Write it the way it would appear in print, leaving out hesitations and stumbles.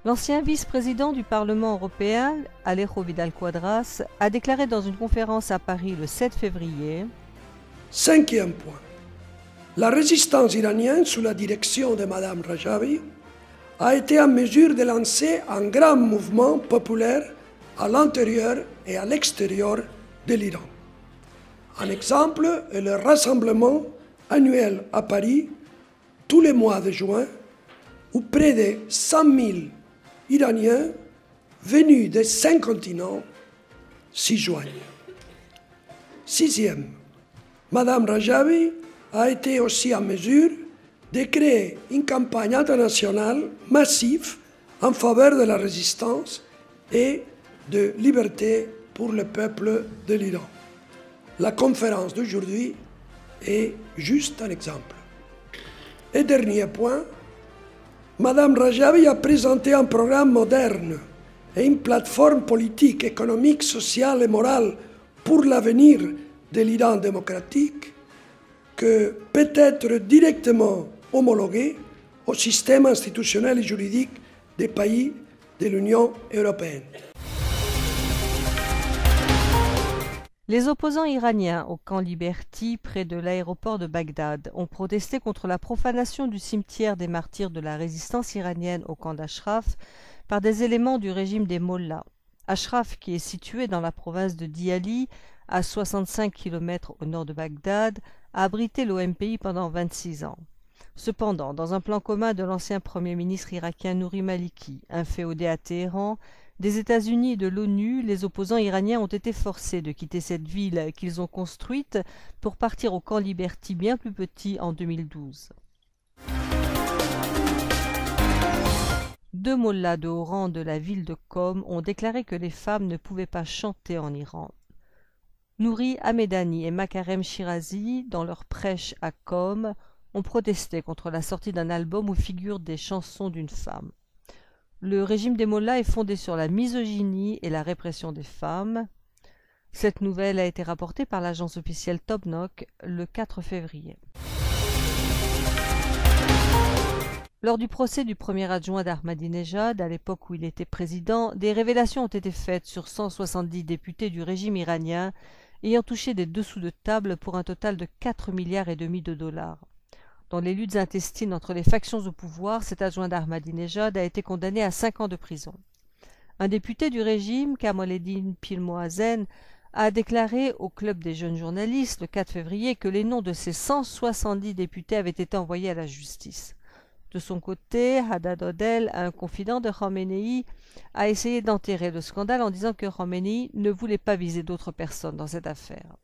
L'ancien vice-président du Parlement européen, Alejo Vidal-Quadras, a déclaré dans une conférence à Paris le 7 février « Cinquième point. La résistance iranienne sous la direction de Mme Rajavi a été en mesure de lancer un grand mouvement populaire à l'intérieur et à l'extérieur de l'Iran. Un exemple est le rassemblement annuel à Paris tous les mois de juin où près de 100 000 Iraniens venus des 5 continents s'y joignent. Sixième, Mme Rajavi a été aussi en mesure de créer une campagne internationale massive en faveur de la résistance et de liberté pour le peuple de l'Iran. La conférence d'aujourd'hui est juste un exemple. Et dernier point, Mme Rajavi a présenté un programme moderne et une plateforme politique, économique, sociale et morale pour l'avenir de l'Iran démocratique que peut être directement homologué au système institutionnel et juridique des pays de l'Union européenne. Les opposants iraniens au camp Liberty, près de l'aéroport de Bagdad, ont protesté contre la profanation du cimetière des martyrs de la résistance iranienne au camp d'Ashraf par des éléments du régime des Mollahs. Ashraf, qui est situé dans la province de Diyali, à 65 km au nord de Bagdad, a abrité l'OMPI pendant 26 ans. Cependant, dans un plan commun de l'ancien Premier ministre irakien Nouri Maliki, inféodé à Téhéran, des États-Unis et de l'ONU, les opposants iraniens ont été forcés de quitter cette ville qu'ils ont construite pour partir au camp Liberty bien plus petit en 2012. Deux mollahs de haut rang de la ville de Qom ont déclaré que les femmes ne pouvaient pas chanter en Iran. Nouri Hamedani et Makarem Shirazi, dans leur prêche à Qom, ont protesté contre la sortie d'un album où figurent des chansons d'une femme. Le régime des mollahs est fondé sur la misogynie et la répression des femmes. Cette nouvelle a été rapportée par l'agence officielle Tobnok le 4 février. Lors du procès du premier adjoint d'Ahmadinejad, à l'époque où il était président, des révélations ont été faites sur 170 députés du régime iranien ayant touché des dessous de table pour un total de 4,5 milliards de dollars. Dans les luttes intestines entre les factions au pouvoir, cet adjoint d'Ahmadinejad a été condamné à 5 ans de prison. Un député du régime, Kamaledin Pilmohazen, a déclaré au Club des jeunes journalistes le 4 février que les noms de ces 170 députés avaient été envoyés à la justice. De son côté, Haddad Odel, un confident de Khomeini, a essayé d'enterrer le scandale en disant que Khomeini ne voulait pas viser d'autres personnes dans cette affaire.